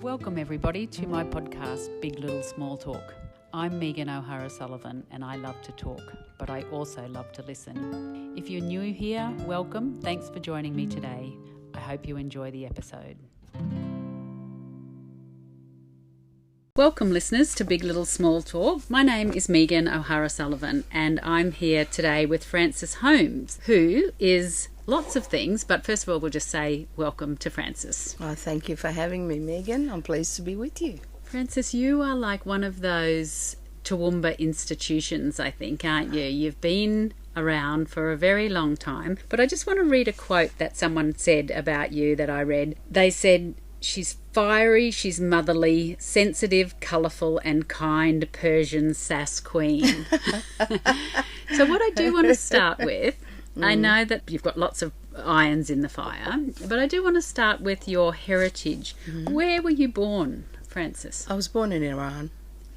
Welcome everybody to my podcast, Big Little Small Talk. I'm Megan O'Hara-Sullivan and I love to talk, but I also love to listen. If you're new here, welcome. Thanks for joining me today. I hope you enjoy the episode. Welcome listeners to Big Little Small Talk. My name is Megan O'Hara-Sullivan and I'm here today with Frances Holmes, who is lots of things, but first of all we'll just say welcome to Frances. Well, thank you for having me, Megan. I'm pleased to be with you. Frances, you are like one of those Toowoomba institutions, I think, aren't you? You've been around for a very long time, but I just want to read a quote that someone said about you that I read. They said, "She's fiery, she's motherly, sensitive, colourful and kind Persian Sass Queen." So what I do want to start with, I know that you've got lots of irons in the fire, but I do want to start with your heritage. Where were you born, Frances? I was born in Iran.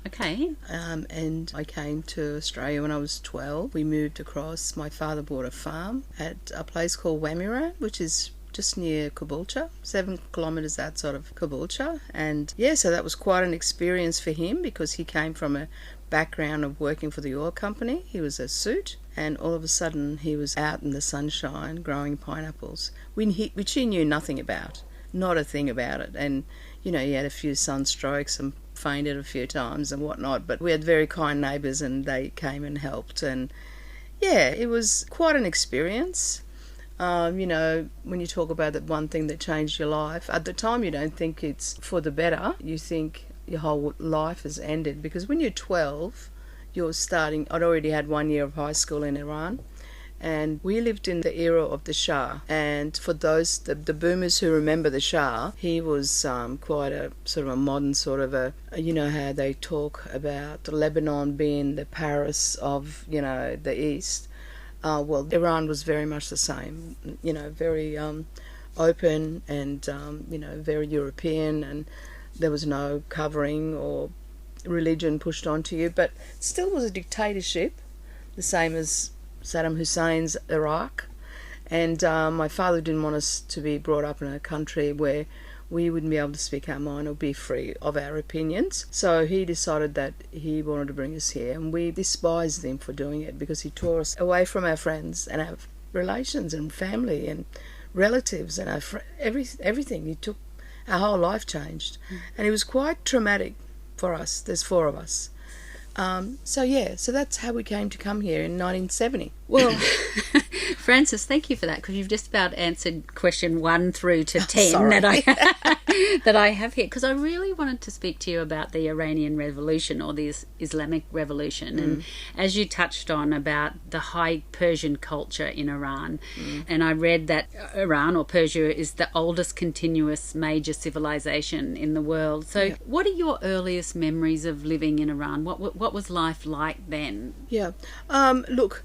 Okay. And I came to Australia when I was 12. We moved across. My father bought a farm at a place called Wamirat, which is just near Caboolture, 7 kilometres outside of Caboolture. And yeah, so that was quite an experience for him because he came from a background of working for the oil company. He was a suit, and all of a sudden he was out in the sunshine growing pineapples, which he knew nothing about, not a thing about it. And, you know, he had a few sunstrokes and fainted a few times and whatnot, but we had very kind neighbours and they came and helped. And yeah, it was quite an experience. You know, when you talk about that one thing that changed your life, at the time you don't think it's for the better. You think your whole life has ended, because when you're 12, you're starting. I'd already had 1 year of high school in Iran, and we lived in the era of the Shah. And for those, the boomers who remember the Shah, he was quite a sort of a modern sort of a, you know how they talk about Lebanon being the Paris of, you know, the East. Well, Iran was very much the same, you know, very open and, you know, very European, and there was no covering or religion pushed onto you, but it still was a dictatorship, the same as Saddam Hussein's Iraq. And my father didn't want us to be brought up in a country where we wouldn't be able to speak our mind or be free of our opinions. So he decided that he wanted to bring us here, and we despised him for doing it because he tore us away from our friends and our relations and family and relatives and our everything. He took our whole life changed, and it was quite traumatic for us. There's 4 of us. So that's how we came to come here in 1970. Well, Frances, thank you for that, because you've just about answered question 1 through to 10 that I have here, because I really wanted to speak to you about the Iranian Revolution, or the Islamic Revolution, and as you touched on about the high Persian culture in Iran, and I read that Iran, or Persia, is the oldest continuous major civilization in the world. So what are your earliest memories of living in Iran? What was life like then? Look,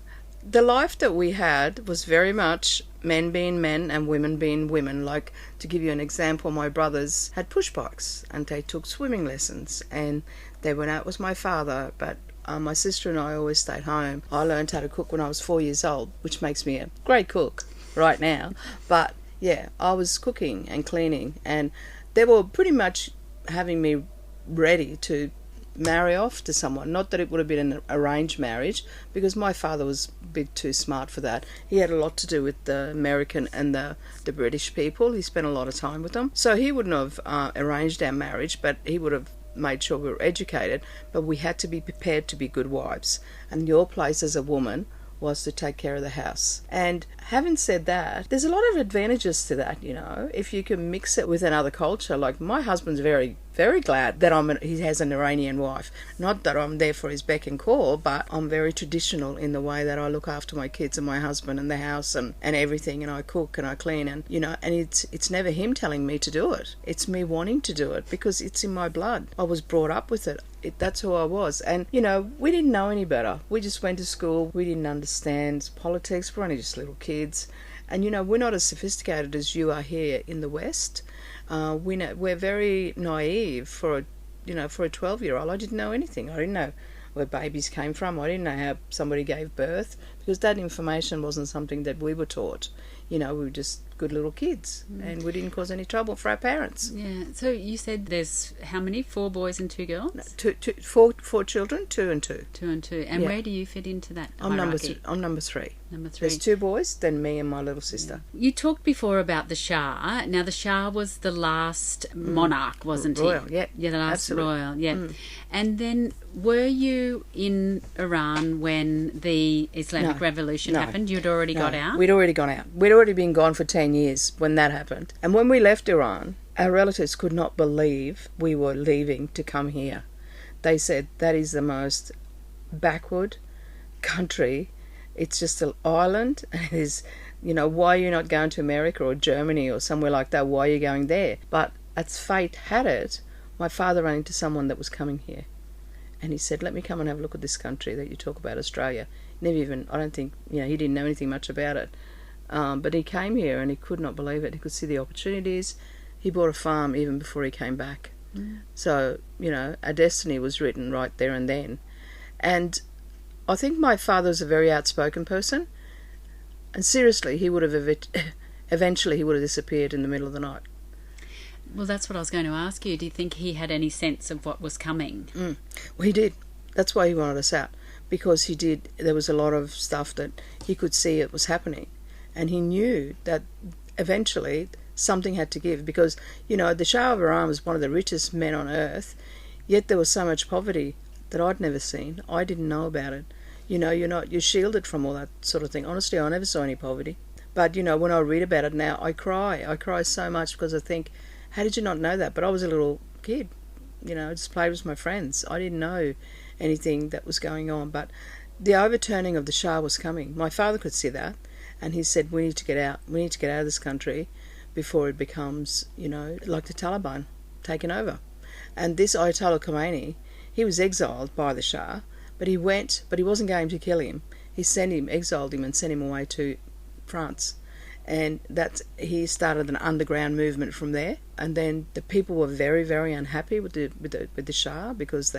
the life that we had was very much men being men and women being women. Like, to give you an example, my brothers had push bikes and they took swimming lessons, and they went out with my father, but my sister and I always stayed home. I learned how to cook when I was 4 years old, which makes me a great cook right now. But yeah, I was cooking and cleaning, and they were pretty much having me ready to marry off to someone. Not that it would have been an arranged marriage, because my father was a bit too smart for that. He had a lot to do with the American and the British people. He spent a lot of time with them. So he wouldn't have arranged our marriage, but he would have made sure we were educated. But we had to be prepared to be good wives. And your place as a woman was to take care of the house. And having said that, there's a lot of advantages to that, you know, if you can mix it with another culture. Like, my husband's very, very glad that he has an Iranian wife. Not that I'm there for his beck and call, but I'm very traditional in the way that I look after my kids and my husband and the house and everything, and I cook and I clean, and, you know, and it's never him telling me to do it. It's me wanting to do it because it's in my blood. I was brought up with it. That's who I was. And, you know, we didn't know any better. We just went to school. We didn't understand politics. We're only just little kids. And, you know, we're not as sophisticated as you are here in the West. We're very naive for a 12-year-old. I didn't know anything. I didn't know where babies came from. I didn't know how somebody gave birth, because that information wasn't something that we were taught. We were just good little kids, and we didn't cause any trouble for our parents. Yeah. So you said there's how many? 4 boys and 2 girls? No, four children, 2 and 2. 2 and 2. And where do you fit into that hierarchy? I'm number 3. Number 3. There's 2 boys, then me and my little sister. You talked before about the Shah. Now, the Shah was the last monarch, wasn't Royal, he? yeah. Yeah, the last Absolutely. royal, yeah. And then were you in Iran when the Islamic Revolution happened? You'd already got out? We'd already gone out. We'd already been gone for 10 years when that happened. And when we left Iran, our relatives could not believe we were leaving to come here. They said, that is the most backward country. It's just an island. It is, why are you not going to America or Germany or somewhere like that? Why are you going there? But as fate had it, my father ran into someone that was coming here. And he said, let me come and have a look at this country that you talk about, Australia. Never even, I don't think, he didn't know anything much about it. But he came here and he could not believe it. He could see the opportunities. He bought a farm even before he came back. So, our destiny was written right there and then. And I think my father was a very outspoken person. And seriously, he would have eventually he would have disappeared in the middle of the night. Well, that's what I was going to ask you. Do you think he had any sense of what was coming? Well, he did. That's why he wanted us out. Because he did. There was a lot of stuff that he could see it was happening. And he knew that eventually something had to give. Because, the Shah of Iran was one of the richest men on earth. Yet there was so much poverty that I'd never seen. I didn't know about it. You're shielded from all that sort of thing. Honestly, I never saw any poverty. But, when I read about it now, I cry. I cry so much because I think, how did you not know that? But I was a little kid. I just played with my friends. I didn't know anything that was going on. But the overturning of the Shah was coming. My father could see that. And he said, we need to get out. We need to get out of this country before it becomes, like the Taliban taken over. And this Ayatollah Khomeini, he was exiled by the Shah, but he wasn't going to kill him. He exiled him and sent him away to France. And he started an underground movement from there. And then the people were very, very unhappy with the Shah because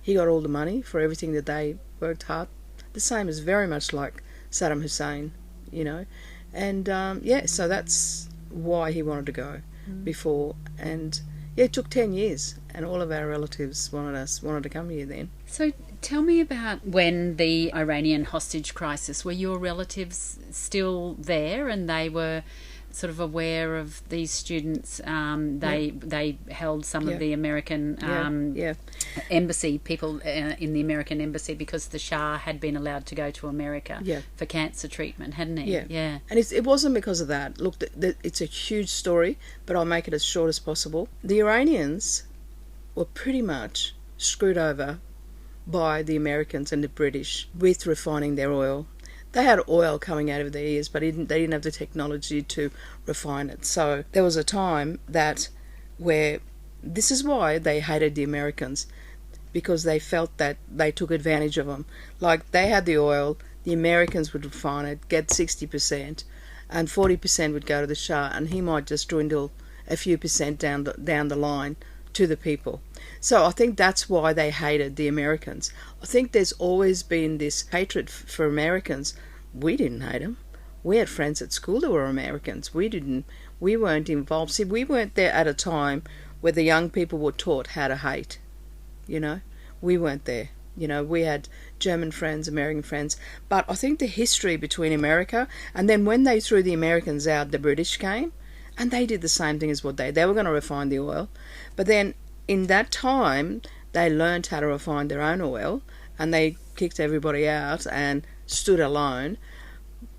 he got all the money for everything that they worked hard. The same as very much like Saddam Hussein, And so that's why he wanted to go before. And it took 10 years, and all of our relatives wanted to come here then. So tell me about when the Iranian hostage crisis, were your relatives still there and they were sort of aware of these students? They held some of the American embassy people in the American embassy because the Shah had been allowed to go to America for cancer treatment, hadn't he? Yeah. And it wasn't because of that. Look, it's a huge story, but I'll make it as short as possible. The Iranians were pretty much screwed over by the Americans and the British with refining their oil. They had oil coming out of their ears, but they didn't have the technology to refine it. So there was a time where this is why they hated the Americans, because they felt that they took advantage of them. Like, they had the oil, the Americans would refine it, get 60%, and 40% would go to the Shah, and he might just dwindle a few percent down the line to the people. So I think that's why they hated the Americans. I think there's always been this hatred for Americans. We didn't hate them. We had friends at school that were Americans. We weren't involved. See, we weren't there at a time where the young people were taught how to hate. We weren't there. We had German friends, American friends. But I think the history between America, and then when they threw the Americans out, the British came, and they did the same thing as what they were going to refine the oil. But then in that time, they learned how to refine their own oil, and they kicked everybody out and stood alone.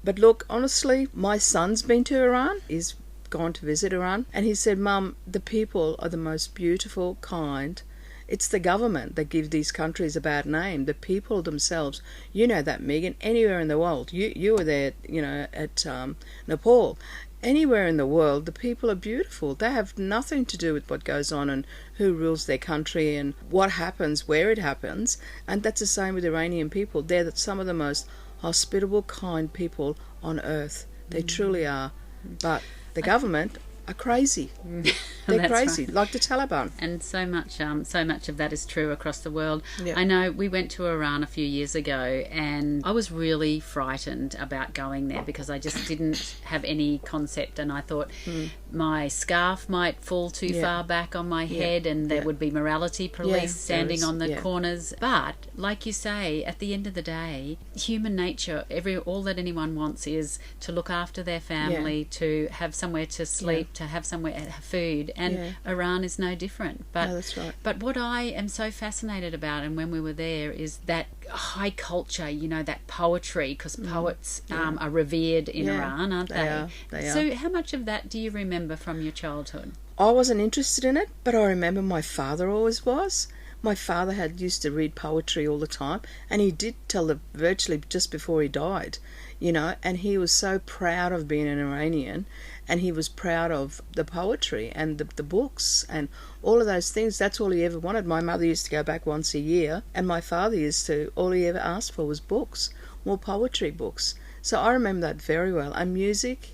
But look, honestly, my son's been to Iran. He's gone to visit Iran, and he said, Mum, the people are the most beautiful, kind. It's the government that give these countries a bad name. The people themselves, you know that, Megan, anywhere in the world. You were there, at Nepal. Anywhere in the world, the people are beautiful. They have nothing to do with what goes on and who rules their country and what happens, where it happens. And that's the same with Iranian people. They're some of the most hospitable, kind people on earth. They truly are. But the government are crazy. They're That's crazy, right. like the Taliban. And so much of that is true across the world. Yeah. I know we went to Iran a few years ago, and I was really frightened about going there because I just didn't have any concept, and I thought my scarf might fall too far back on my head, and there would be morality police standing on the corners. But like you say, at the end of the day, human nature, all that anyone wants is to look after their family, to have somewhere to sleep, to have somewhere to have food, and Iran is no different. But that's right. But what I am so fascinated about, and when we were there, is that high culture, that poetry, because poets are revered in Iran, aren't they? They are. So how much of that do you remember from your childhood? I wasn't interested in it, but I remember my father always was. My father used to read poetry all the time, and he did tell it virtually just before he died, and he was so proud of being an Iranian, and he was proud of the poetry and the books and all of those things. That's all he ever wanted. My mother used to go back once a year, and my father all he ever asked for was books, more poetry books. So I remember that very well. And music,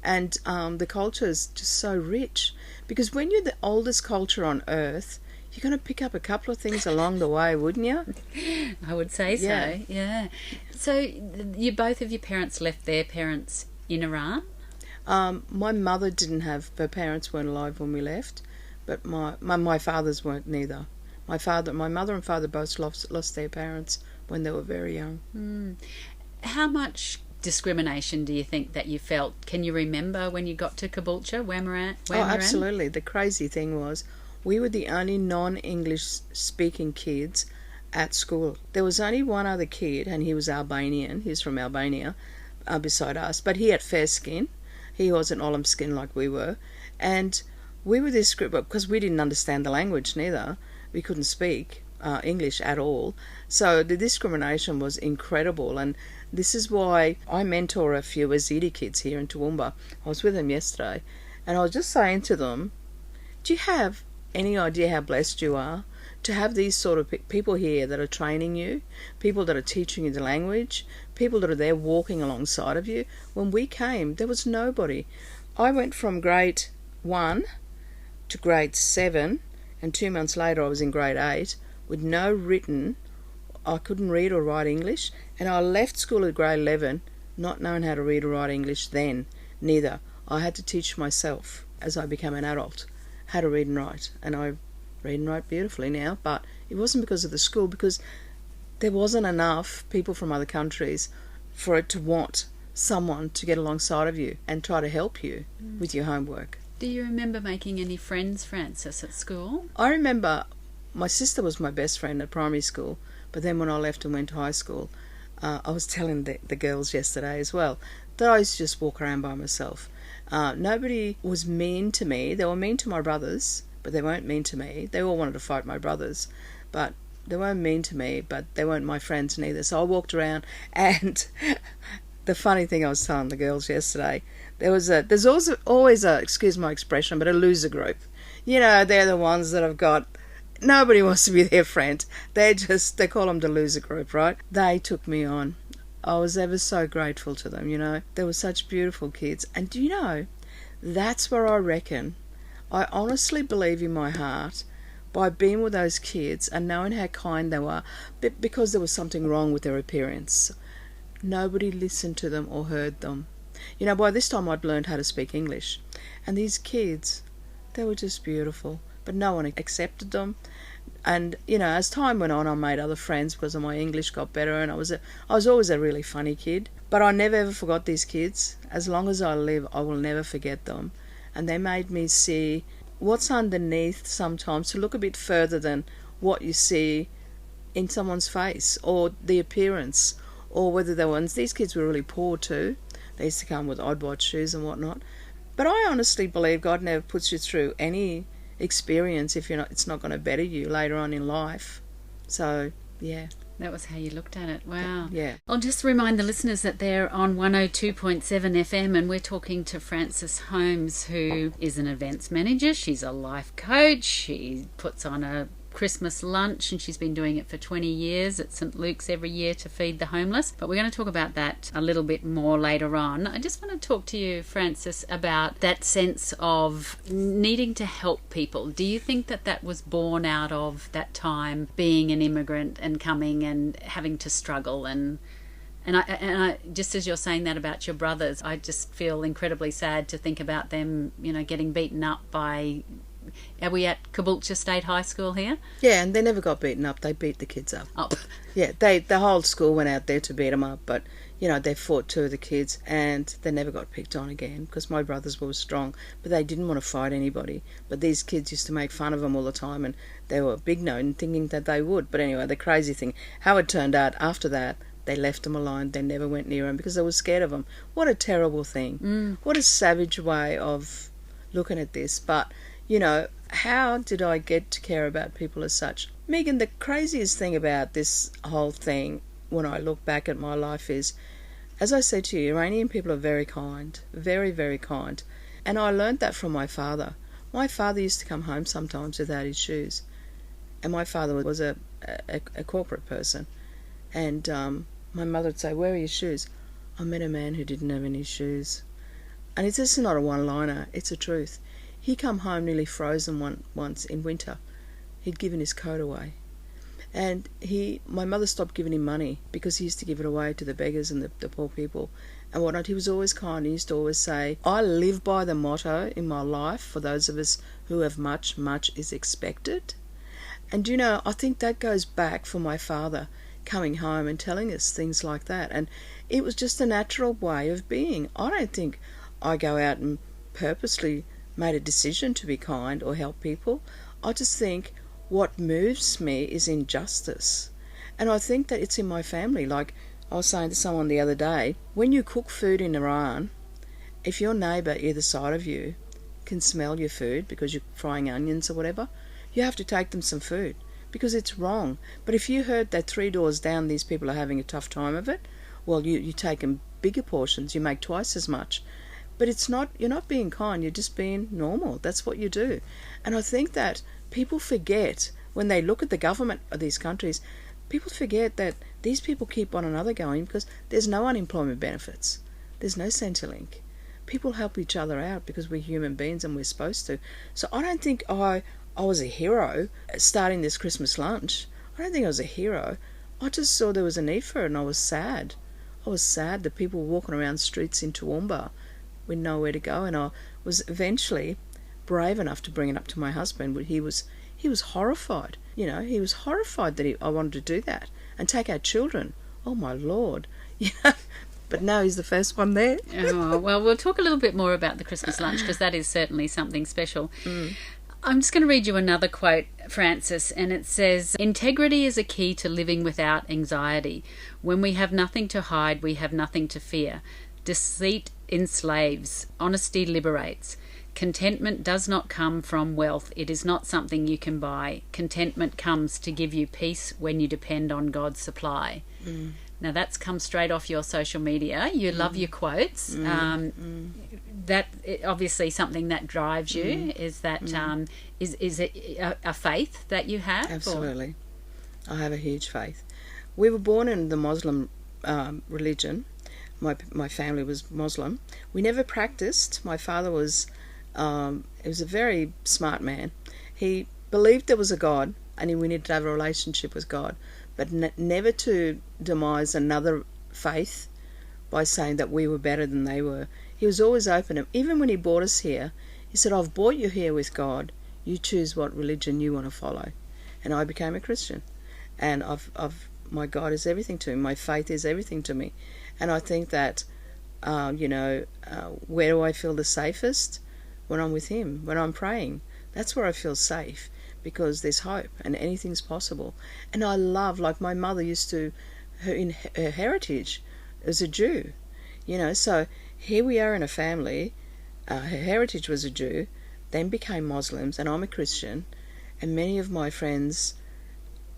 and the culture is just so rich, because when you're the oldest culture on earth, you're going to pick up a couple of things along the way, wouldn't you? I would say so, yeah. So both of your parents left their parents in Iran? My mother didn't have, her parents weren't alive when we left, but my fathers weren't neither. My mother and father both lost their parents when they were very young. How much discrimination do you think that you felt? Can you remember when you got to Caboolture, Wamiran? Oh, absolutely. The crazy thing was, we were the only non-English speaking kids at school. There was only one other kid, and he was Albanian. He was from Albania, beside us, but he had fair skin. He wasn't olive skin like we were. And we were this group, because we didn't understand the language neither. We couldn't speak English at all. So the discrimination was incredible. And this is why I mentor a few Yazidi kids here in Toowoomba. I was with them yesterday, and I was just saying to them, do you have any idea how blessed you are to have these sort of people here that are training you, people that are teaching you the language, people that are there walking alongside of you? When we came, there was nobody. I went from grade 1 to grade 7, and 2 months later I was in grade 8 with no written. I couldn't read or write English, and I left school at grade 11 not knowing how to read or write English then, neither. I had to teach myself as I became an adult how to read and write, and I read and write beautifully now. But it wasn't because of the school, because there wasn't enough people from other countries for it to want someone to get alongside of you and try to help you with your homework. Do you remember making any friends, Frances, at school? I remember my sister was my best friend at primary school, but then when I left and went to high school, I was telling the girls yesterday as well that I used to just walk around by myself. Nobody was mean to me. They were mean to my brothers, but they weren't mean to me. They all wanted to fight my brothers, but they weren't mean to me, but they weren't my friends neither. So I walked around, and the funny thing I was telling the girls yesterday, there's always a, excuse my expression, but a loser group. They're the ones that have got, nobody wants to be their friend. They call them the loser group, right? They took me on. I was ever so grateful to them, They were such beautiful kids. And do you know, that's where I reckon, I honestly believe in my heart, by being with those kids and knowing how kind they were, because there was something wrong with their appearance, nobody listened to them or heard them. By this time I'd learned how to speak English. And these kids, they were just beautiful, but no one accepted them. And, as time went on, I made other friends because my English got better, and I was always a really funny kid. But I never ever forgot these kids. As long as I live, I will never forget them. And they made me see what's underneath sometimes, to look a bit further than what you see in someone's face or the appearance, or whether these kids were really poor too. They used to come with odd shoes and whatnot. But I honestly believe God never puts you through any experience if it's not going to better you later on in life. So yeah, that was how you looked at it. Wow. Yeah. I'll just remind the listeners that they're on 102.7 FM, and we're talking to Frances Holmes, who is an events manager. She's a life coach. She puts on a Christmas lunch, and she's been doing it for 20 years at St Luke's every year to feed the homeless. But we're going to talk about that a little bit more later on. I just want to talk to you, Frances, about that sense of needing to help people. Do you think that that was born out of that time being an immigrant and coming and having to struggle and I just as you're saying that about your brothers, I just feel incredibly sad to think about them, getting beaten up by... Are we at Caboolture State High School here? Yeah, and they never got beaten up. They beat the kids up. Oh. Yeah, the whole school went out there to beat them up, but, they fought two of the kids and they never got picked on again because my brothers were strong, but they didn't want to fight anybody. But these kids used to make fun of them all the time and they were big known thinking that they would. But anyway, the crazy thing, how it turned out after that, they left them alone. They never went near them because they were scared of them. What a terrible thing. What a savage way of looking at this. But, how did I get to care about people as such? Megan, the craziest thing about this whole thing when I look back at my life is, as I said to you, Iranian people are very kind. Very, very kind. And I learned that from my father. My father used to come home sometimes without his shoes. And my father was a corporate person. And my mother would say, "Where are your shoes?" I met a man who didn't have any shoes. And it's just not a one-liner, it's a truth. He come home nearly frozen once in winter. He'd given his coat away. And my mother stopped giving him money because he used to give it away to the beggars and the poor people and whatnot. He was always kind. He used to always say, "I live by the motto in my life, for those of us who have much, much is expected." And I think that goes back for my father coming home and telling us things like that. And it was just a natural way of being. I don't think I go out and purposely made a decision to be kind or help people. I just think what moves me is injustice. And I think that it's in my family. Like I was saying to someone the other day, when you cook food in Iran, if your neighbour either side of you can smell your food because you're frying onions or whatever, you have to take them some food because it's wrong. But if you heard that 3 doors down these people are having a tough time of it, well, you take them bigger portions, you make twice as much. But you're not being kind, you're just being normal. That's what you do. And I think that people forget, when they look at the government of these countries, people forget that these people keep one another going because there's no unemployment benefits. There's no Centrelink. People help each other out because we're human beings and we're supposed to. So I don't think I was a hero starting this Christmas lunch. I don't think I was a hero. I just saw there was a need for it and I was sad. I was sad that people were walking around streets in Toowoomba with nowhere to go, and I was eventually brave enough to bring it up to my husband. But he was horrified. He was horrified that I wanted to do that and take our children. Oh my Lord. But now he's the first one there. Oh, well, we'll talk a little bit more about the Christmas lunch because that is certainly something special. I'm just going to read you another quote, Frances, and it says, "Integrity is a key to living without anxiety. When we have nothing to hide, we have nothing to fear. Deceit enslaves, honesty liberates. Contentment does not come from wealth. It is not something you can buy. Contentment comes to give you peace when you depend on God's supply." Now, that's come straight off your social media. You love your quotes. That obviously something that drives you. Is that is it a faith that you have? Absolutely. I have a huge faith. We were born in the Muslim religion. My family was Muslim. We never practiced. My father was he was a very smart man. He believed there was a God and we needed to have a relationship with God, but never to demise another faith by saying that we were better than they were. He was always open. Even when he brought us here, he said, "I've brought you here with God. You choose what religion you want to follow." And I became a Christian. And my God is everything to me. My faith is everything to me. And I think that, where do I feel the safest? When I'm with him, when I'm praying. That's where I feel safe because there's hope and anything's possible. And I love, like my mother used to, her heritage as a Jew, so here we are in a family. Her heritage was a Jew, then became Muslims, and I'm a Christian. And many of my friends,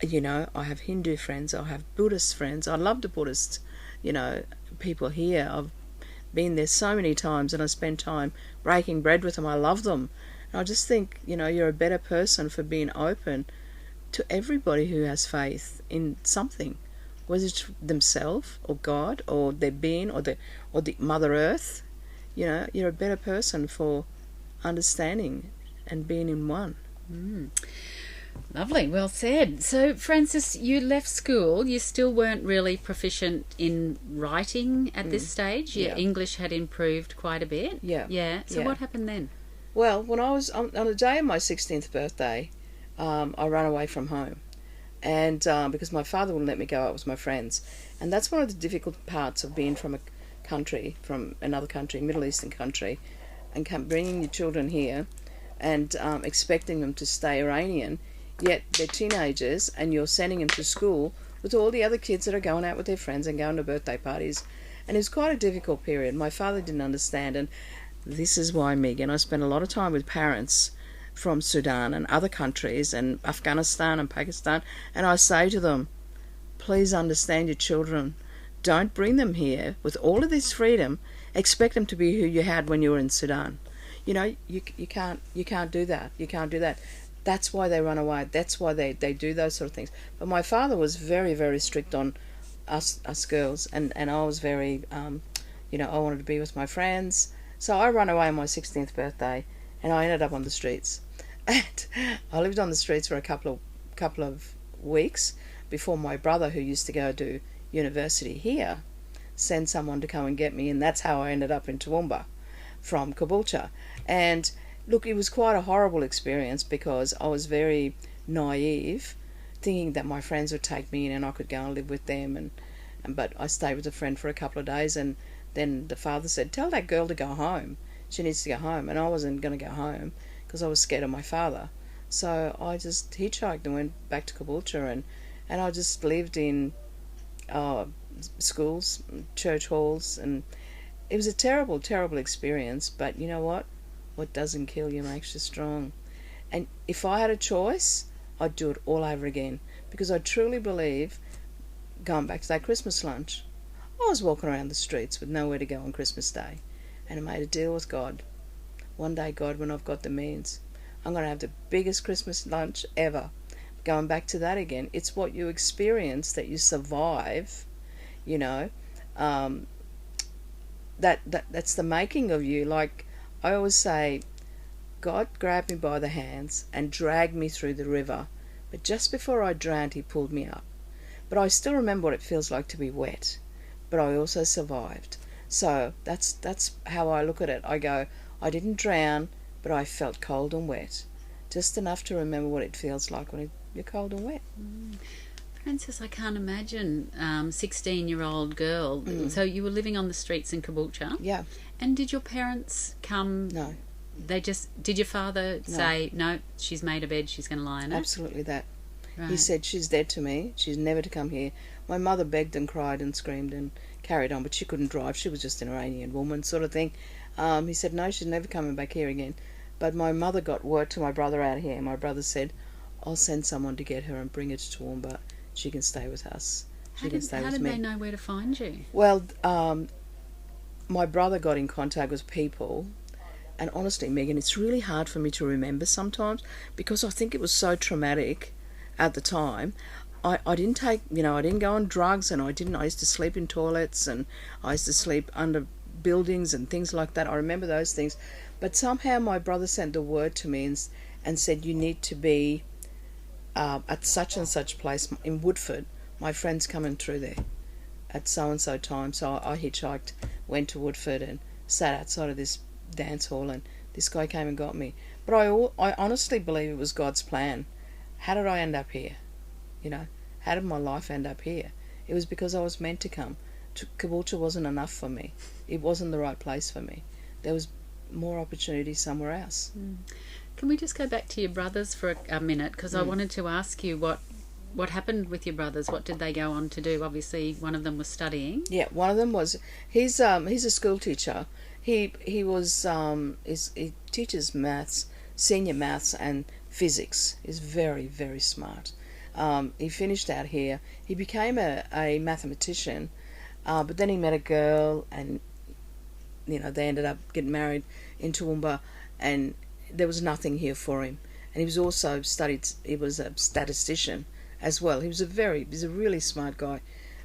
I have Hindu friends, I have Buddhist friends. I love the Buddhist, people here. I've been there so many times and I spend time breaking bread with them. I love them. And I just think, you're a better person for being open to everybody who has faith in something, whether it's themselves or God or their being or the Mother Earth. You know, you're a better person for understanding and being in one. Lovely, well said. So, Frances, you left school. You still weren't really proficient in writing at this stage. Your English had improved quite a bit. Yeah. So, what happened then? Well, when I was on the day of my 16th birthday, I ran away from home, and because my father wouldn't let me go out with my friends, and that's one of the difficult parts of being from another country, Middle Eastern country, and bringing your children here, and expecting them to stay Iranian. Yet they're teenagers and you're sending them to school with all the other kids that are going out with their friends and going to birthday parties. And it was quite a difficult period. My father didn't understand, and this is why, Megan, I spent a lot of time with parents from Sudan and other countries and Afghanistan and Pakistan, and I say to them, please understand your children. Don't bring them here with all of this freedom, expect them to be who you had when you were in Sudan. You know, you can't do that. You can't do that. That's why they run away. That's why they do those sort of things. But my father was very, very strict on us girls, and I was very, I wanted to be with my friends. So I ran away on my 16th birthday, and I ended up on the streets. And I lived on the streets for a couple of weeks before my brother, who used to go to university here, sent someone to come and get me, and that's how I ended up in Toowoomba from Caboolture. And look, it was quite a horrible experience because I was very naive, thinking that my friends would take me in and I could go and live with them. But I stayed with a friend for a couple of days, and then the father said, tell that girl to go home. She needs to go home. And I wasn't going to go home because I was scared of my father. So I just hitchhiked and went back to Caboolture, and I just lived in schools, church halls, and it was a terrible, terrible experience. But you know what? What doesn't kill you makes you strong. And if I had a choice, I'd do it all over again, because I truly believe, going back to that Christmas lunch, I was walking around the streets with nowhere to go on Christmas Day, and I made a deal with God. One day, God, when I've got the means, I'm going to have the biggest Christmas lunch ever. Going back to that again, it's what you experience that you survive, you know. That's the making of you. Like I always say, God grabbed me by the hands and dragged me through the river, but just before I drowned, he pulled me up. But I still remember what it feels like to be wet, but I also survived. So that's how I look at it. I go, I didn't drown, but I felt cold and wet, just enough to remember what it feels like when you're cold and wet. Frances, I can't imagine 16-year-old girl. So you were living on the streets in Caboolture? Yeah. And did your parents come? No. Did your father say, no, she's made a bed, she's going to lie in it? Absolutely that. Right. He said, she's dead to me, she's never to come here. My mother begged and cried and screamed and carried on, but she couldn't drive. She was just an Iranian woman sort of thing. He said, no, she's never coming back here again. But my mother got word to my brother out here. My brother said, I'll send someone to get her and bring her to Toowoomba. She can stay with us. How did they know where to find you? Well, my brother got in contact with people, and honestly, Megan, it's really hard for me to remember sometimes because I think it was so traumatic at the time. I didn't take, I didn't go on drugs, and I used to sleep in toilets, and I used to sleep under buildings and things like that. I remember those things. But somehow my brother sent the word to me and said, you need to be at such and such place in Woodford. My friend's coming through there at so-and-so time. So I hitchhiked, went to Woodford and sat outside of this dance hall, and this guy came and got me. But I honestly believe it was God's plan. How did I end up here? How did my life end up here? It was because I was meant to come. Caboolture wasn't enough for me. It wasn't the right place for me. There was more opportunity somewhere else. Can we just go back to your brothers for a minute? Because I wanted to ask you what happened with your brothers. What did they go on to do? Obviously, one of them was studying. Yeah, one of them was he's a school teacher. He teaches maths, senior maths and physics. He's very, very smart. He finished out here. He became a mathematician, but then he met a girl, and they ended up getting married in Toowoomba, and there was nothing here for him. and he was also he was a statistician as well. He was he's a really smart guy.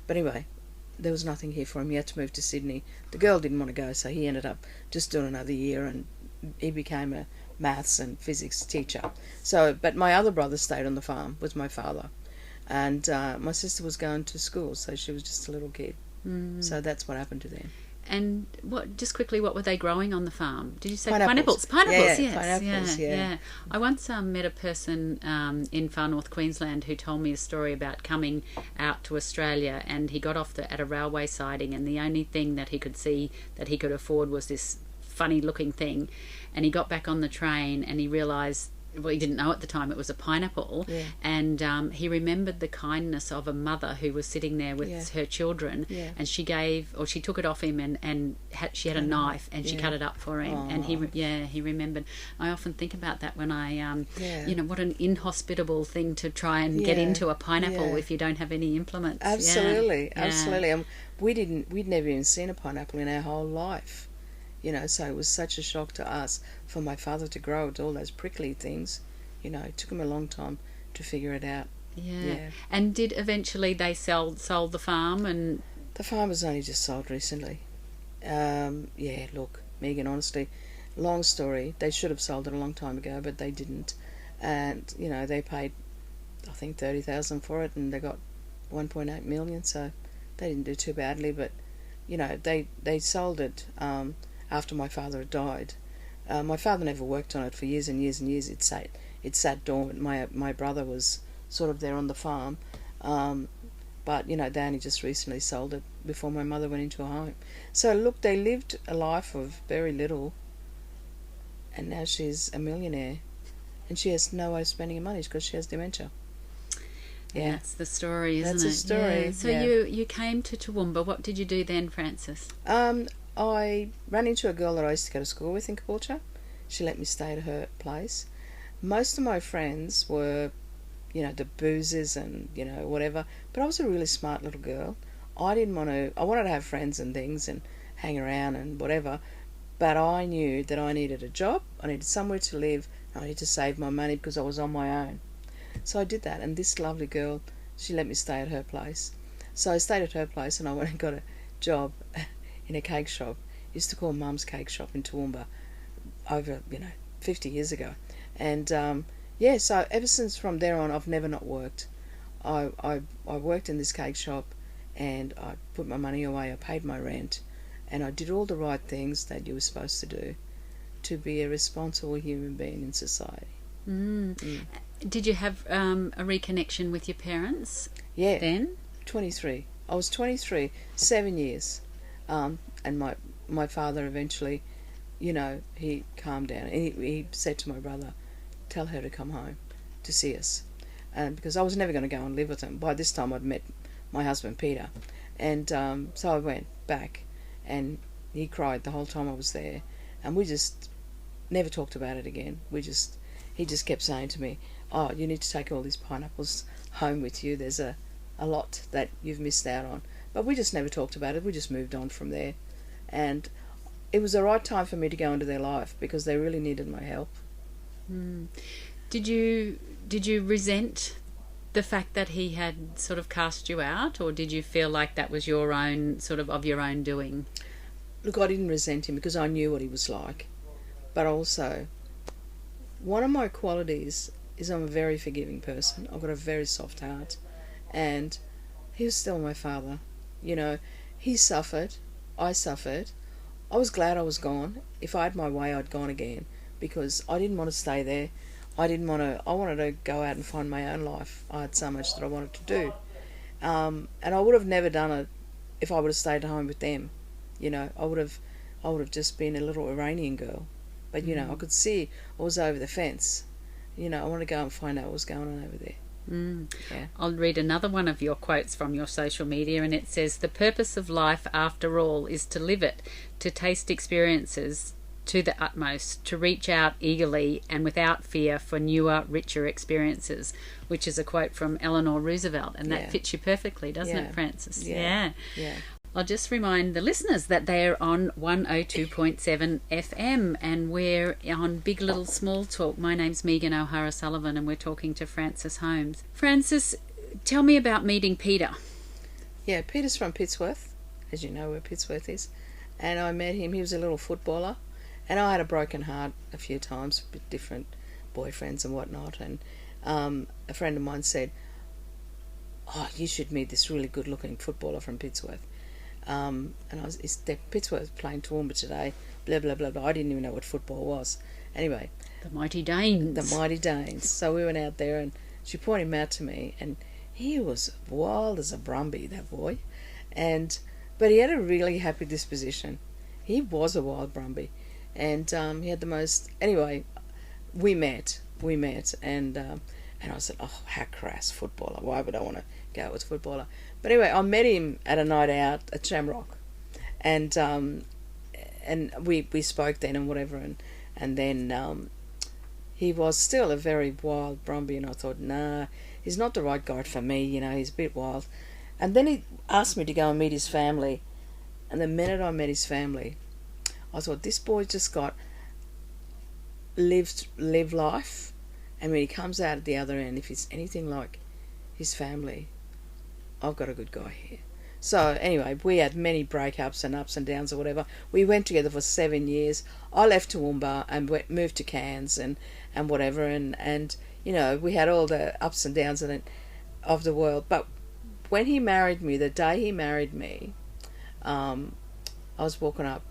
But anyway, there was nothing here for him. He had to move to Sydney. The girl didn't want to go, so he ended up just doing another year, and he became a maths and physics teacher. So, but my other brother stayed on the farm with my father, and my sister was going to school, so she was just a little kid. So that's what happened to them. And just quickly, what were they growing on the farm? Did you say pineapples? Pineapples, yes. Pineapples, yeah. I once met a person in far north Queensland who told me a story about coming out to Australia, and he got off at a railway siding, and the only thing that he could see that he could afford was this funny looking thing, and he got back on the train and he realised, well, he didn't know at the time it was a pineapple, and he remembered the kindness of a mother who was sitting there with her children, and she took it off him, and she had a knife, and she cut it up for him. And he remembered. I often think about that when I what an inhospitable thing to try and get into a pineapple if you don't have any implements. Absolutely. And we'd never even seen a pineapple in our whole life. So it was such a shock to us for my father to grow it, all those prickly things. It took him a long time to figure it out. Yeah. And did eventually they sold the farm? And the farm was only just sold recently. Look, Megan, honestly, long story. They should have sold it a long time ago, but they didn't. And, they paid, I think, $30,000 for it, and they got $1.8 million, so they didn't do too badly. But, they sold it after my father had died. My father never worked on it for years and years and years. It sat dormant. My brother was sort of there on the farm, but they only just recently sold it before my mother went into a home. So look, they lived a life of very little, and now she's a millionaire, and she has no way of spending her money because she has dementia. Yeah, that's the story, isn't it? That's the story. Yeah. So you came to Toowoomba. What did you do then, Frances? I ran into a girl that I used to go to school with in Caboolture. She let me stay at her place. Most of my friends were, the boozers and, whatever. But I was a really smart little girl. I wanted to have friends and things and hang around and whatever. But I knew that I needed a job, I needed somewhere to live, I needed to save my money because I was on my own. So I did that. And this lovely girl, she let me stay at her place. So I stayed at her place, and I went and got a job in a cake shop. Used to call Mum's Cake Shop in Toowoomba over 50 years ago. And so ever since from there on, I've never not worked. I worked in this cake shop, and I put my money away, I paid my rent, and I did all the right things that you were supposed to do to be a responsible human being in society. Did you have a reconnection with your parents? Yeah. Then? 23. I was 23, 7 years. And my father eventually, he calmed down. And he said to my brother, tell her to come home to see us. Because I was never going to go and live with him. By this time I'd met my husband, Peter. And so I went back, and he cried the whole time I was there. And we just never talked about it again. He just kept saying to me, oh, you need to take all these pineapples home with you. There's a lot that you've missed out on. But we just never talked about it. We just moved on from there. And it was the right time for me to go into their life because they really needed my help. Did you resent the fact that he had sort of cast you out, or did you feel like that was your own of your own doing? Look, I didn't resent him because I knew what he was like. But also, one of my qualities is I'm a very forgiving person. I've got a very soft heart. And he was still my father. He suffered. I suffered. I was glad I was gone. If I had my way, I'd gone again because I didn't want to stay there. I wanted to go out and find my own life. I had so much that I wanted to do. And I would have never done it if I would have stayed at home with them. I would have just been a little Iranian girl. But, I could see I was over the fence. I want to go and find out what was going on over there. Yeah. I'll read another one of your quotes from your social media, and it says, the purpose of life, after all, is to live it, to taste experiences to the utmost, to reach out eagerly and without fear for newer, richer experiences, which is a quote from Eleanor Roosevelt, and that fits you perfectly, doesn't it, Frances? Yeah. I'll just remind the listeners that they're on 102.7 FM and we're on Big Little Small Talk. My name's Megan O'Hara-Sullivan and we're talking to Frances Holmes. Frances, tell me about meeting Peter. Yeah, Peter's from Pittsworth, as you know where Pittsworth is. And I met him. He was a little footballer. And I had a broken heart a few times with different boyfriends and whatnot. And a friend of mine said, "Oh, you should meet this really good-looking footballer from Pittsworth." And Pittsworth playing Toowoomba today, blah, blah, blah, blah. I didn't even know what football was. Anyway. The Mighty Danes. The Mighty Danes. So we went out there and she pointed him out to me. And he was wild as a brumby, that boy. But he had a really happy disposition. He was a wild brumby. And he had the most... Anyway, we met. And I said, oh, how crass, footballer. Why would I want to go out with a footballer? But anyway, I met him at a night out at Shamrock. And we spoke then and whatever. And then he was still a very wild brumby. And I thought, nah, he's not the right guy for me. You know, he's a bit wild. And then he asked me to go and meet his family. And the minute I met his family, I thought, this boy just got lived life. And when he comes out at the other end, if he's anything like his family, I've got a good guy here. So anyway, we had many breakups and ups and downs or whatever. We went together for 7 years. I left Toowoomba and moved to Cairns and whatever. And you know, we had all the ups and downs of the world. But when he married me, the day he married me, I was walking up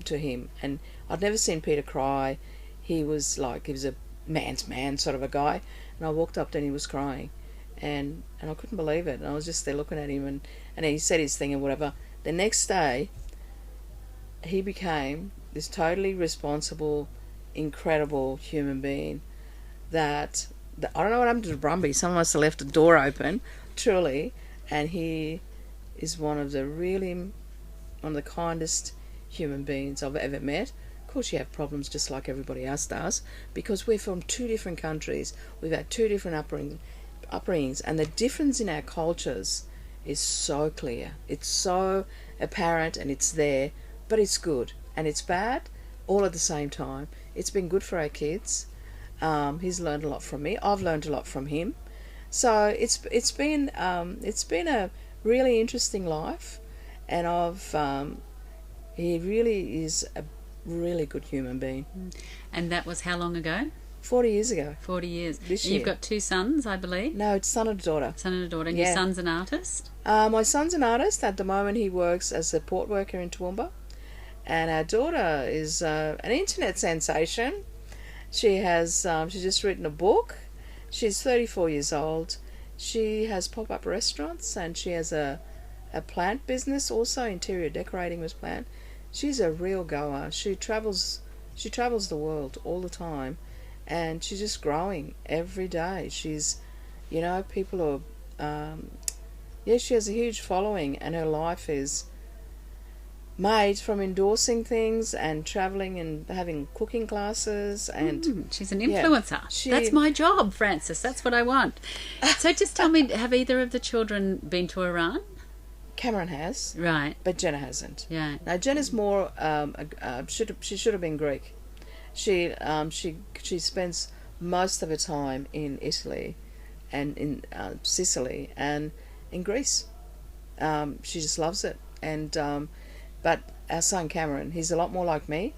to him, and I'd never seen Peter cry. He was a man's man sort of a guy, and I walked up to him and he was crying, and I couldn't believe it. And I was just there looking at him, and he said his thing and whatever. The next day, he became this totally responsible, incredible human being that I don't know what happened to the brumby. Someone must have left the door open, truly. And he is one of the kindest human beings I've ever met. Of course, you have problems just like everybody else does, because we're from two different countries. We've had two different upbringings, and the difference in our cultures is so clear. It's so apparent, and it's there, but it's good and it's bad all at the same time. It's been good for our kids. He's learned a lot from me. I've learned a lot from him. So it's been a really interesting life, and he really is a really good human being. And that was how long ago? 40 years ago. 40 years. This year. year. You've got two sons, I believe? No, it's son and daughter. Son and a daughter. And Yeah. your son's an artist? My son's an artist. At the moment, he works as a port worker in Toowoomba. And our daughter is an internet sensation. She's just written a book. She's 34 years old. She has pop-up restaurants, and she has a plant business also, interior decorating with plant. She's a real goer. She travels the world all the time, and she's just growing every day. She's, you know, people are, she has a huge following, and her life is made from endorsing things and travelling and having cooking classes. And she's an influencer. Yeah, that's my job, Frances. That's what I want. So just tell me, have either of the children been to Iran? Cameron has, Right. but Jenna hasn't. Yeah. Now Jenna's more she should have been Greek. She spends most of her time in Italy and in Sicily and in Greece. She just loves it. And but our son Cameron, he's a lot more like me,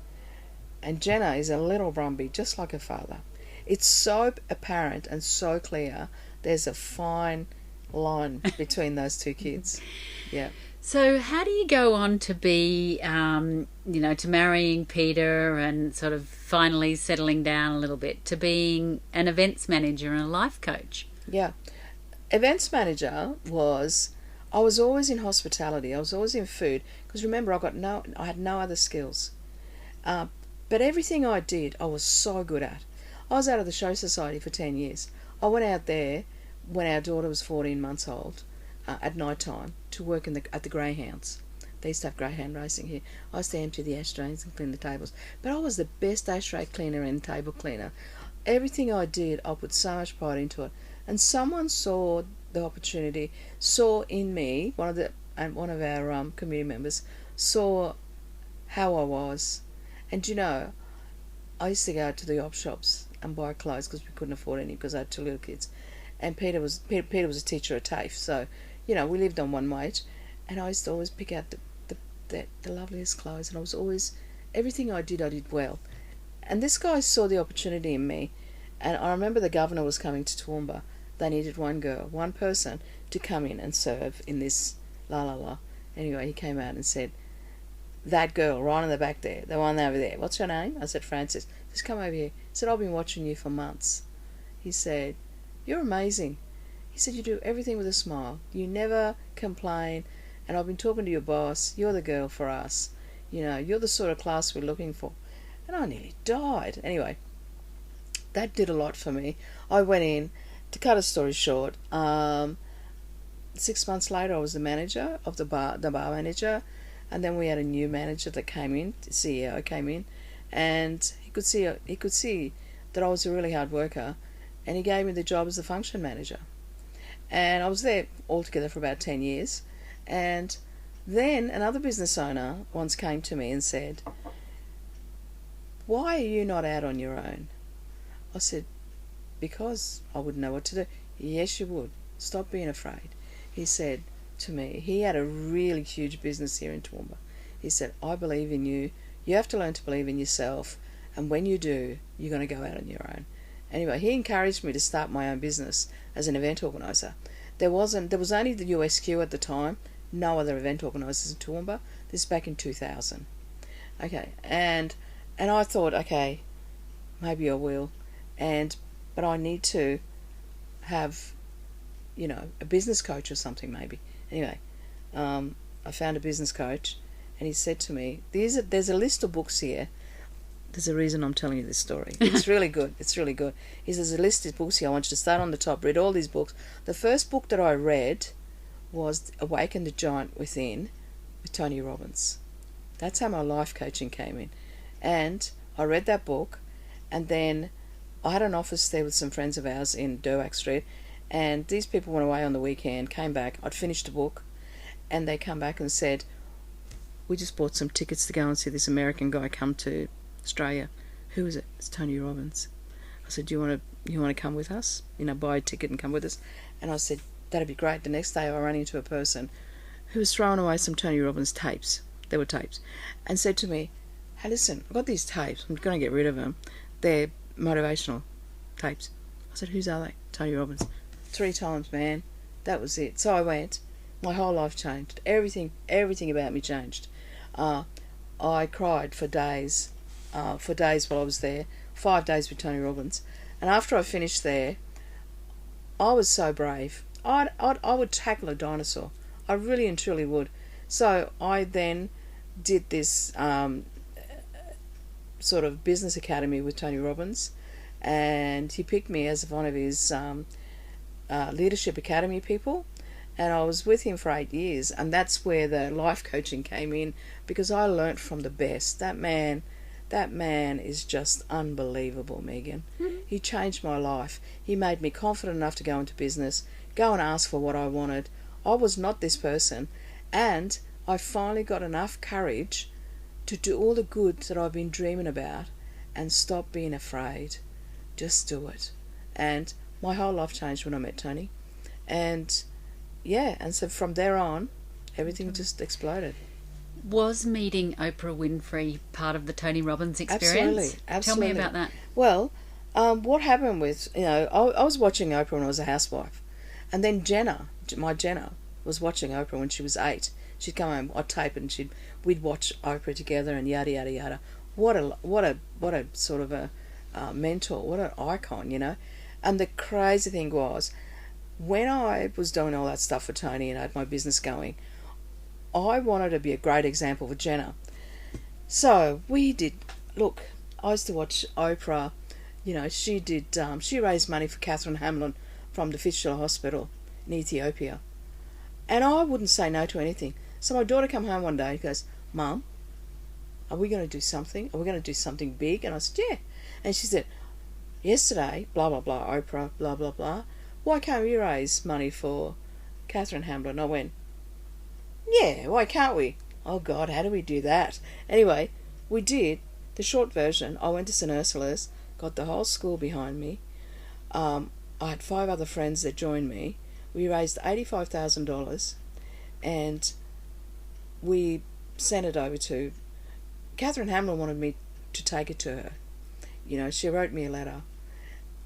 and Jenna is a little brumby, just like her father. It's so apparent and so clear. There's a fine line between those two kids. Yeah. So how do you go on to be, to marrying Peter and sort of finally settling down a little bit to being an events manager and a life coach? Yeah. Events manager I was always in hospitality. I was always in food, because remember, I had no other skills. But everything I did, I was so good at. I was out of the show society for 10 years. I went out there when our daughter was 14 months old, at night time, to work at the greyhounds. They used to have greyhound racing here. I used to empty the ashtrays and clean the tables. But I was the best ashtray cleaner and table cleaner. Everything I did, I put so much pride into it. And someone saw the opportunity, saw in me one of the and one of our community members saw how I was. And I used to go to the op shops and buy clothes because we couldn't afford any because I had two little kids. And Peter was a teacher at TAFE, so we lived on one wage. And I used to always pick out the loveliest clothes, and I was always, everything I did well. And this guy saw the opportunity in me, and I remember the governor was coming to Toowoomba. They needed one person to come in and serve in this la. Anyway, he came out and said, that girl right in the back there, the one over there, what's her name? I said, Frances. Just come over here. He said, I've been watching you for months. He said, you're amazing. He said, you do everything with a smile. You never complain. And I've been talking to your boss. You're the girl for us. You're the sort of class we're looking for. And I nearly died. Anyway, that did a lot for me. I went in, to cut a story short, 6 months later I was the manager of the bar manager, and then we had a new manager that came in, the CEO came in, and he could see that I was a really hard worker, and he gave me the job as the function manager. And I was there altogether for about 10 years. And then another business owner once came to me and said, why are you not out on your own? I said, because I wouldn't know what to do. Yes, you would. Stop being afraid. He said to me, he had a really huge business here in Toowoomba. He said, I believe in you. You have to learn to believe in yourself. And when you do, you're going to go out on your own. Anyway, he encouraged me to start my own business as an event organiser. There was only the USQ at the time, no other event organisers in Toowoomba. This is back in 2000. Okay, and I thought, okay, maybe I will, but I need to have, a business coach or something maybe. Anyway, I found a business coach, and he said to me, there's a list of books here. There's a reason I'm telling you this story. It's really good. It's really good. He says, there's a list of books here. I want you to start on the top, read all these books. The first book that I read was Awaken the Giant Within with Tony Robbins. That's how my life coaching came in. And I read that book, and then I had an office there with some friends of ours in Derwack Street, and these people went away on the weekend, came back. I'd finished the book, and they come back and said, we just bought some tickets to go and see this American guy come to Australia. Who is it? It's Tony Robbins. I said, do you want to come with us? Buy a ticket and come with us. And I said, that'd be great. The next day I ran into a person who was throwing away some Tony Robbins tapes. They were tapes. And said to me, hey, listen, I've got these tapes. I'm going to get rid of them. They're motivational tapes. I said, whose are they? Tony Robbins. 3 times, man. That was it. So I went. My whole life changed. Everything about me changed. I cried for days while I was there. 5 days with Tony Robbins. And after I finished there, I was so brave. I would tackle a dinosaur. I really and truly would. So I then did this sort of business academy with Tony Robbins, and he picked me as one of his leadership academy people, and I was with him for 8 years, and that's where the life coaching came in, because I learnt from the best. That man is just unbelievable, Megan. Mm-hmm. He changed my life. He made me confident enough to go into business, go and ask for what I wanted. I was not this person, and I finally got enough courage to do all the good that I've been dreaming about and stop being afraid. Just do it. And my whole life changed when I met Tony. And so from there on, everything just exploded. Was meeting Oprah Winfrey part of the Tony Robbins experience? Absolutely. Tell me about that. Well, what happened with, I was watching Oprah when I was a housewife. And then Jenna was watching Oprah when she was 8. She'd come home, I'd tape it, and we'd watch Oprah together, and yada yada yada. What a sort of a mentor, what an icon, And the crazy thing was, when I was doing all that stuff for Tony and I had my business going, I wanted to be a great example for Jenna. So we did. Look, I used to watch Oprah. She raised money for Catherine Hamlin from the Fistula Hospital in Ethiopia, and I wouldn't say no to anything. So my daughter came home one day and goes, Mum, are we going to do something? Are we going to do something big? And I said, yeah. And she said, yesterday, blah, blah, blah, Oprah, blah, blah, blah. Why can't we raise money for Catherine Hamlin? I went, Yeah, why can't we? Oh God, how do we do that? Anyway, we did. The short version, I went to St Ursula's, got the whole school behind me. I had 5 other friends that joined me. We raised $85,000 and we sent it over to... Catherine Hamlin wanted me to take it to her. You know, she wrote me a letter.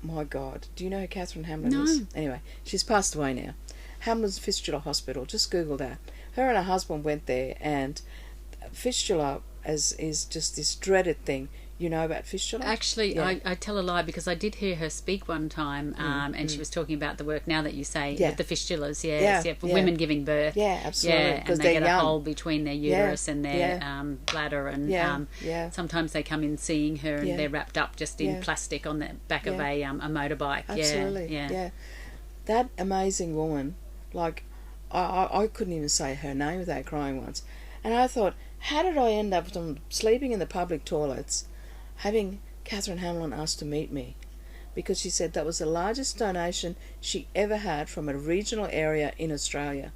My God, do you know who Catherine Hamlin is? Anyway, she's passed away now. Hamlin's Fistula Hospital, just Google that. Her and her husband went there, and fistula is just this dreaded thing. You know about fistula? Actually, Yeah. I tell a lie because I did hear her speak one time, and she was talking about the work, now that you say, Yeah. with the fistulas, for Yeah. women giving birth. Yeah, absolutely. Yeah, and they get a hole between their uterus and their bladder, and sometimes they come in seeing her and they're wrapped up just in plastic on the back of a motorbike. Absolutely, yeah. That amazing woman, like, I couldn't even say her name without crying once. And I thought, how did I end up sleeping in the public toilets, having Catherine Hamlin asked to meet me? Because she said that was the largest donation she ever had from a regional area in Australia.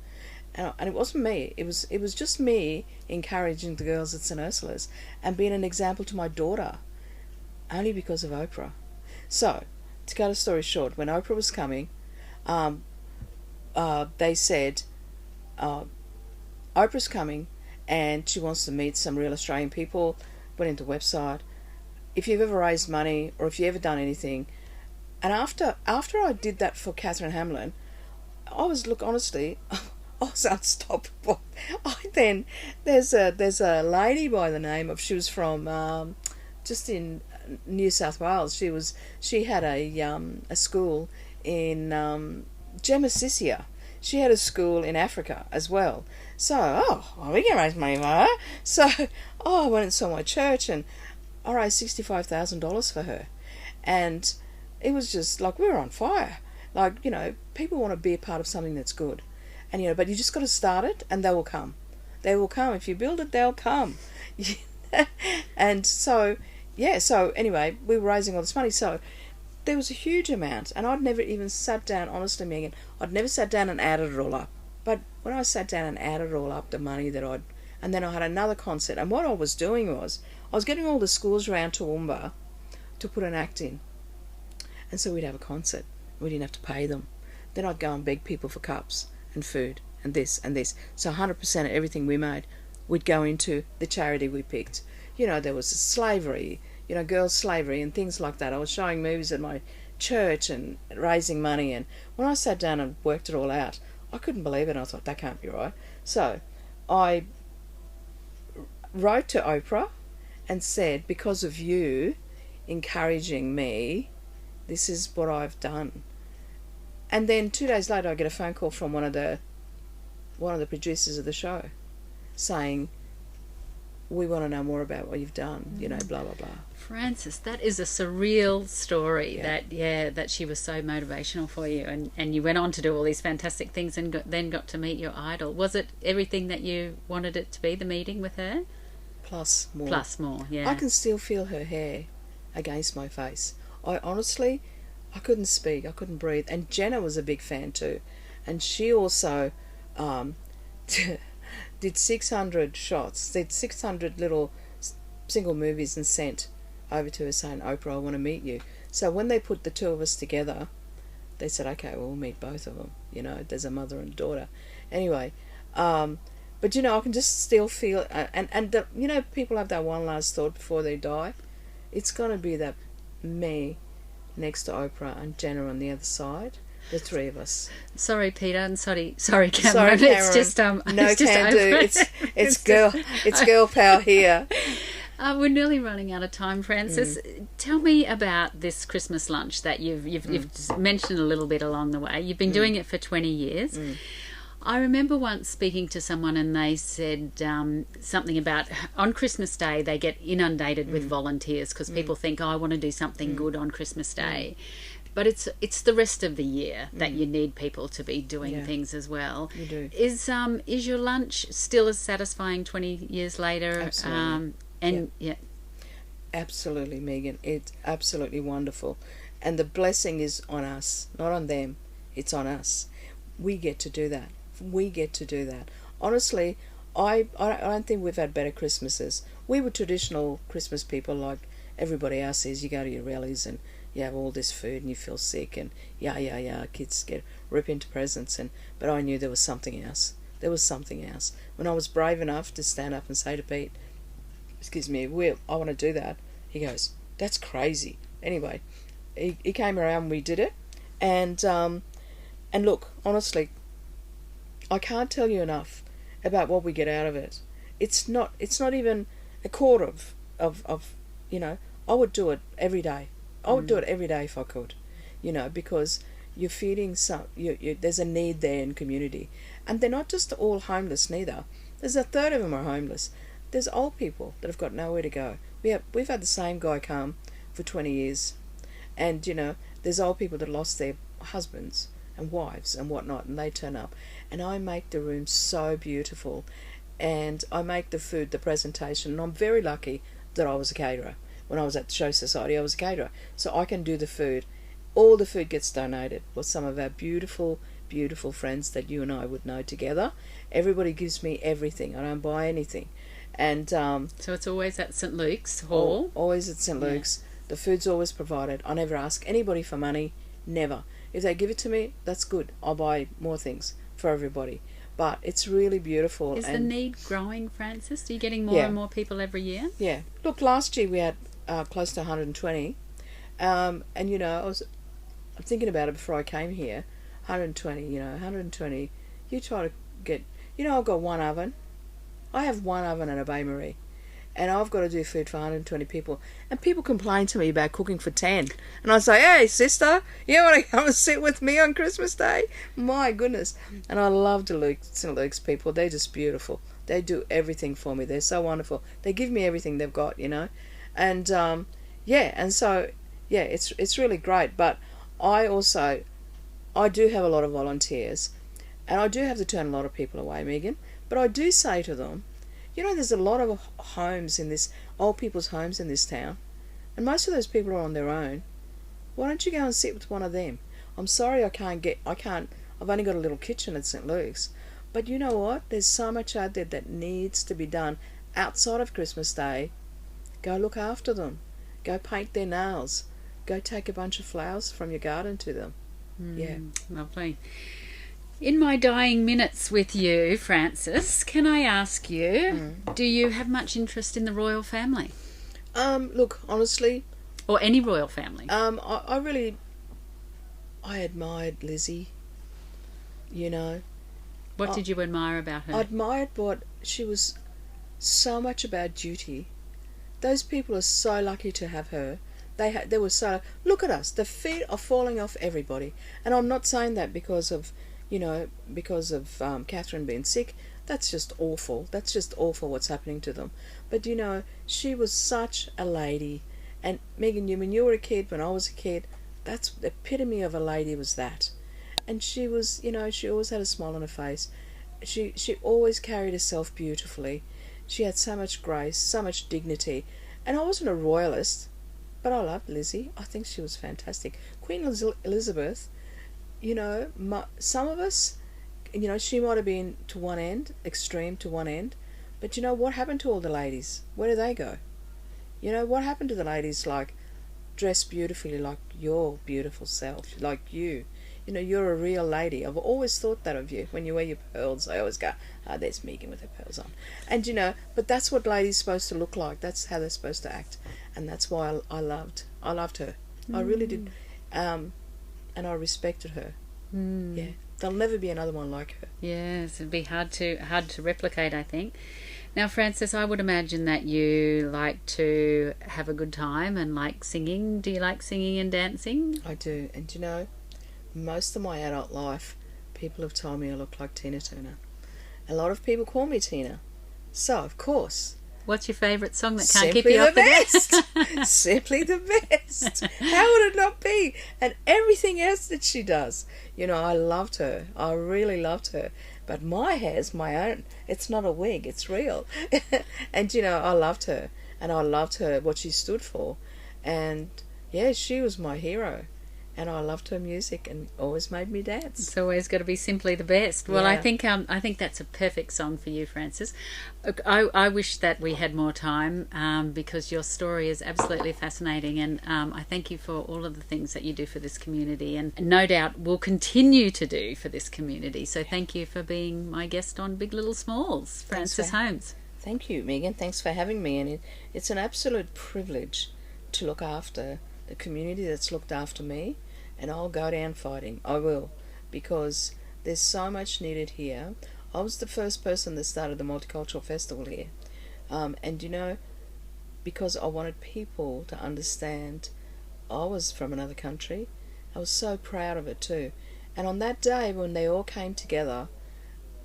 And it wasn't me. It was just me encouraging the girls at St Ursula's and being an example to my daughter, only because of Oprah. So, to cut a story short, when Oprah was coming, they said, Oprah's coming and she wants to meet some real Australian people. Went into the website. If you've ever raised money or if you've ever done anything. And after I did that for Catherine Hamlin, honestly, I was unstoppable. There's a lady by the name of, she was from just in New South Wales. She had a school in Gemasisia. She had a school in Africa as well. So, we can raise money for her. So, I went and saw my church and I raised $65,000 for her. And it was just like, we were on fire. Like, you know, people want to be a part of something that's good. And, you know, but you just got to start it and they will come. They will come. If you build it, they'll come. And so, so anyway, we were raising all this money. So, there was a huge amount, and I'd never even sat down, honestly, Megan, I'd never sat down and added it all up. But when I sat down and added all up, the money that and then I had another concert, and what I was doing was, I was getting all the schools around Toowoomba to put an act in. And so we'd have a concert. We didn't have to pay them. Then I'd go and beg people for cups and food and this and this. So 100% of everything we made would go into the charity we picked. You know, there was slavery, you know, girls' slavery and things like that. I was showing movies at my church and raising money, and when I sat down and worked it all out, I couldn't believe it, and I thought, that can't be right. So I wrote to Oprah and said, because of you encouraging me, this is what I've done. And then 2 days later I get a phone call from one of the producers of the show saying, we want to know more about what you've done, you know, blah, blah, blah. Frances, that is a surreal story, that she was so motivational for you, and you went on to do all these fantastic things and then got to meet your idol. Was it everything that you wanted it to be, the meeting with her? Plus more. Yeah. I can still feel her hair against my face. I couldn't speak, I couldn't breathe. And Jenna was a big fan too. And she also did 600 shots, did 600 little single movies and sent over to her saying, Oprah, I want to meet you. So when they put the two of us together, they said, okay, well, we'll meet both of them. You know, there's a mother and daughter. Anyway, but, you know, I can just still feel, you know, people have that one last thought before they die. It's going to be that me next to Oprah and Jenna on the other side. The three of us. Sorry, Peter, and sorry, Cameron. Sorry, Cameron. It's just no it's just can do. It's girl power here. We're nearly running out of time, Frances. Tell me about this Christmas lunch that you've mentioned a little bit along the way. You've been doing it for 20 years. I remember once speaking to someone and they said something about on Christmas Day they get inundated with volunteers because people think, I want to do something good on Christmas Day. But it's the rest of the year that you need people to be doing things as well. You do. Is your lunch still as satisfying 20 years later? Absolutely. Absolutely, Megan. It's absolutely wonderful. And the blessing is on us, not on them. It's on us. We get to do that. honestly, I don't think we've had better Christmases. We were traditional Christmas people like everybody else is. You go to your rallies and you have all this food and you feel sick and kids rip into presents. But I knew there was something else. There was something else. When I was brave enough to stand up and say to Pete, excuse me, I want to do that, he goes, that's crazy. Anyway, he came around and we did it. And look, honestly, I can't tell you enough about what we get out of it. It's not even a quarter of I would do it every day. I would do it every day if I could, because you're feeding there's a need there in community. And they're not just all homeless neither. There's a third of them are homeless. There's old people that have got nowhere to go. We've had the same guy come for 20 years. And, there's old people that lost their husbands and wives and whatnot, and they turn up. And I make the room so beautiful. And I make the food, the presentation. And I'm very lucky that I was a caterer. When I was at the Show Society, I was a caterer. So I can do the food. All the food gets donated with some of our beautiful, beautiful friends that you and I would know together. Everybody gives me everything. I don't buy anything. And so it's always at St. Luke's Hall? Always at St. Luke's. The food's always provided. I never ask anybody for money. Never. If they give it to me, that's good. I'll buy more things for everybody. But it's really beautiful. Is the need growing, Frances? Are you getting more and more people every year? Yeah. Look, last year we had close to 120. And, I'm thinking about it before I came here. 120, 120. You try to get... I've got one oven. I have one oven and a bain-marie. And I've got to do food for 120 people. And people complain to me about cooking for 10. And I say, hey, sister, you want to come and sit with me on Christmas Day? My goodness. And I love the St. Luke's people. They're just beautiful. They do everything for me. They're so wonderful. They give me everything they've got, And, it's really great. But I do have a lot of volunteers. And I do have to turn a lot of people away, Megan. But I do say to them, there's a lot of old people's homes in this town, and most of those people are on their own. Why don't you go and sit with one of them? I'm sorry I've only got a little kitchen at St. Luke's, but you know what? There's so much out there that needs to be done outside of Christmas Day. Go look after them. Go paint their nails. Go take a bunch of flowers from your garden to them. Lovely. In my dying minutes with you, Frances, can I ask you, do you have much interest in the royal family? Look, honestly... Or any royal family? I admired Lizzie, What did you admire about her? I admired she was so much about duty. Those people are so lucky to have her. They were so... Look at us. The feet are falling off everybody. And I'm not saying that because of Catherine being sick. That's just awful. That's just awful what's happening to them. But, she was such a lady. And, Megan, when you were a kid, when I was a kid, that's the epitome of a lady was that. And she was, she always had a smile on her face. She always carried herself beautifully. She had so much grace, so much dignity. And I wasn't a royalist, but I loved Lizzie. I think she was fantastic. Queen Elizabeth... some of us, she might have been to one end, extreme to one end, but what happened to all the ladies? Where do they go? What happened to the ladies dressed beautifully like your beautiful self, like you? You're a real lady. I've always thought that of you. When you wear your pearls, I always go, there's Megan with her pearls on. And, but that's what ladies are supposed to look like. That's how they're supposed to act. And that's why I loved her. I really did. And I respected her. Yeah, there'll never be another one like her. Yes, it'd be hard to replicate, I think. Now, Frances, I would imagine that you like to have a good time and like singing. Do you like singing and dancing? I do, and most of my adult life, people have told me I look like Tina Turner. A lot of people call me Tina, so of course. What's your favourite song that can't keep you off the best? Simply the best. How would it not be? And everything else that she does. I loved her. I really loved her. But my hair's my own. It's not a wig. It's real. And, I loved her. And I loved her, what she stood for. And, yeah, she was my hero. and I loved her music and always made me dance. It's always got to be simply the best. Well, Yeah. I think that's a perfect song for you, Frances. Look, I wish that we had more time because your story is absolutely fascinating, and I thank you for all of the things that you do for this community, and no doubt will continue to do for this community. So thank you for being my guest on Big Little Smalls, Frances Holmes. Thank you, Megan. Thanks for having me. And it's an absolute privilege to look after the community that's looked after me. And I'll go down fighting. I will. Because there's so much needed here. I was the first person that started the Multicultural Festival here. And you know, because I wanted people to understand I was from another country, I was so proud of it too. And on that day when they all came together,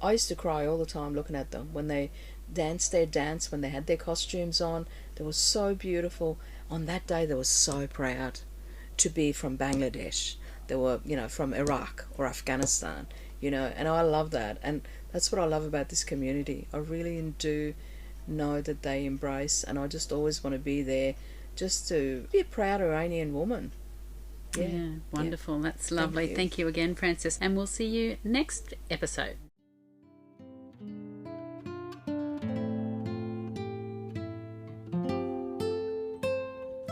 I used to cry all the time looking at them. When they danced their dance, when they had their costumes on, they were so beautiful. On that day they were so proud to be from Bangladesh. They were, you know, from Iraq or Afghanistan, you know, and I love that. And that's what I love about this community. I really do know that they embrace, and I just always want to be there just to be a proud Iranian woman. Yeah, wonderful. Yeah. That's lovely. Thank you again, Frances. And we'll see you next episode.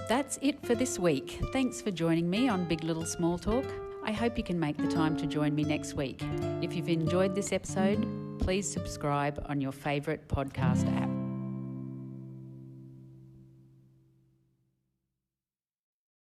That's it for this week. Thanks for joining me on Big Little Small Talk. I hope you can make the time to join me next week. If you've enjoyed this episode, please subscribe on your favourite podcast app.